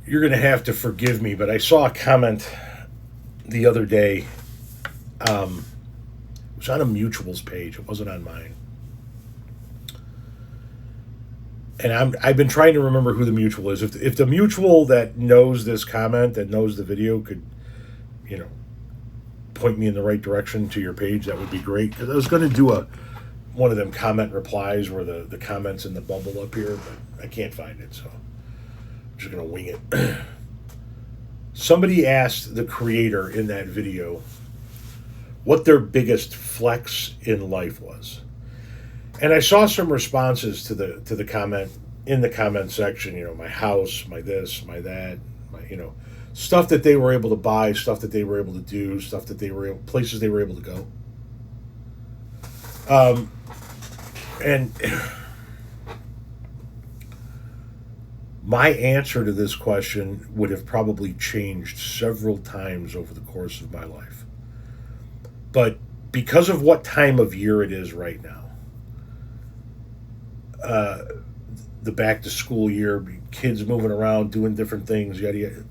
You're going to have to forgive me, but I saw a comment the other day. It was on a mutuals page. It wasn't on mine. And I've been trying to remember who the mutual is. If the mutual that knows this comment, that knows the video, could, you know, point me in the right direction to your page, that would be great. Because I was going to do one of them comment replies where the comments in the bubble up here, but I can't find it, so I'm just going to wing it. Somebody asked the creator in that video what their biggest flex in life was. And I saw some responses to the comment in the comment section, my house, my this, my that, my stuff that they were able to buy, stuff that they were able to do, stuff that places they were able to go. And my answer to this question would have probably changed several times over the course of my life. But because of what time of year it is right now, the back to school year, kids moving around, doing different things, yada yada.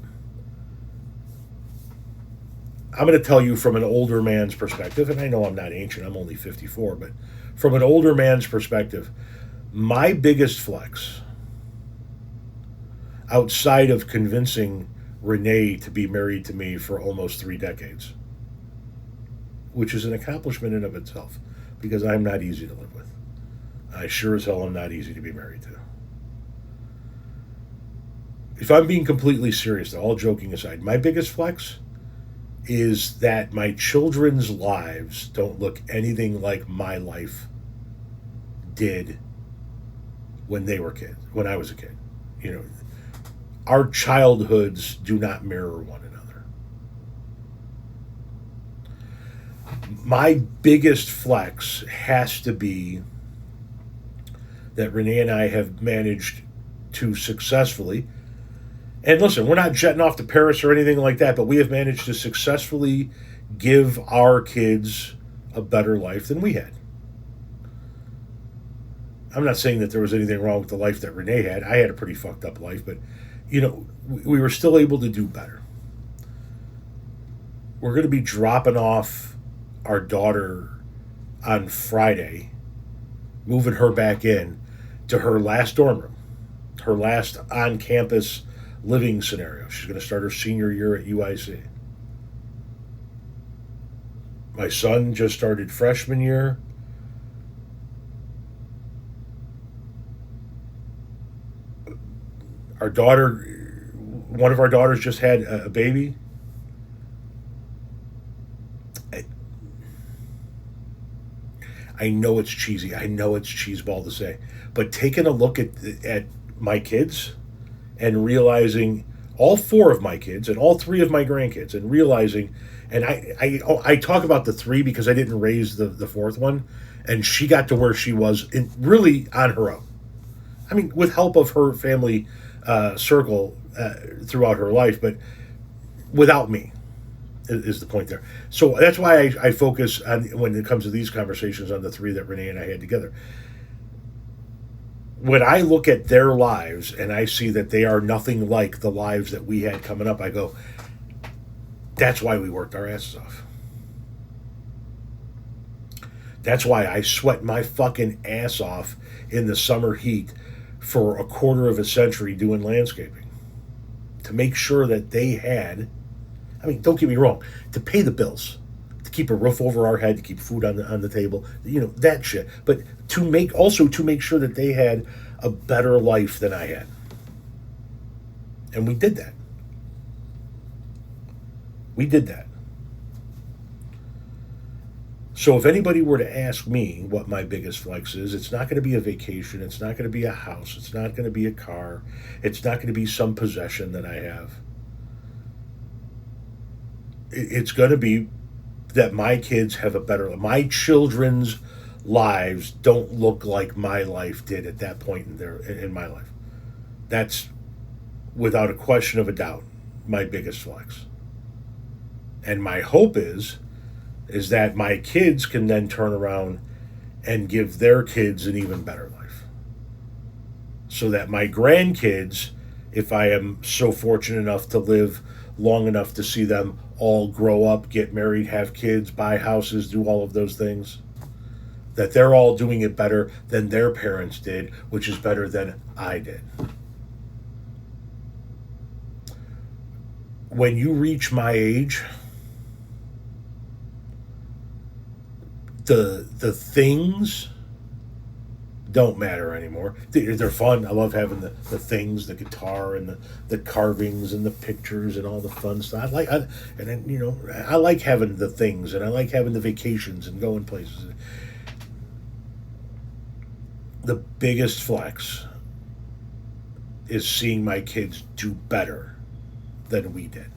I'm going to tell you from an older man's perspective, and I know I'm not ancient, I'm only 54, but from an older man's perspective, my biggest flex, outside of convincing Renee to be married to me for almost 3 decades, which is an accomplishment in of itself, because I'm not easy to live with. I sure as hell am not easy to be married to. If I'm being completely serious, though, all joking aside, my biggest flex is that my children's lives don't look anything like my life did when they were kids, when I was a kid. Our childhoods do not mirror one another. My biggest flex has to be that Renee and I have managed to successfully, and listen, we're not jetting off to Paris or anything like that, but we have managed to successfully give our kids a better life than we had. I'm not saying that there was anything wrong with the life that Renee had. I had a pretty fucked up life, but, we were still able to do better. We're going to be dropping off our daughter on Friday, moving her back in to her last dorm room, her last on-campus living scenario. She's going to start her senior year at UIC. My son just started freshman year. Our daughter, one of our daughters just had a baby. I know it's cheesy. I know it's cheeseball to say. But taking a look at my kids and realizing all 4 of my kids and all 3 of my grandkids and realizing, and I talk about the 3 because I didn't raise the 4th one, and she got to where she was really on her own. I mean, with help of her family circle throughout her life, but without me is the point there. So that's why I focus on, when it comes to these conversations, on the 3 that Renee and I had together. When I look at their lives and I see that they are nothing like the lives that we had coming up, I go, that's why we worked our asses off. That's why I sweat my fucking ass off in the summer heat for a quarter of a century doing landscaping, to make sure that they had, don't get me wrong, to pay the bills, to keep a roof over our head, to keep food on the table, that shit. But to make sure that they had a better life than I had. And we did that. We did that. So if anybody were to ask me what my biggest flex is, it's not going to be a vacation. It's not going to be a house. It's not going to be a car. It's not going to be some possession that I have. It's going to be that my kids have a better life. My children's lives don't look like my life did at that point in my life. That's, without a question of a doubt, my biggest flex. And my hope is that my kids can then turn around and give their kids an even better life. So that my grandkids if I am so fortunate enough to live long enough to see them all grow up, get married, have kids, buy houses, do all of those things, that they're all doing it better than their parents did, which is better than I did. When you reach my age, the things don't matter anymore. They're fun. I love having the things, the guitar and the carvings and the pictures and all the fun stuff. And then, I like having the things, and I like having the vacations and going places. The biggest flex is seeing my kids do better than we did.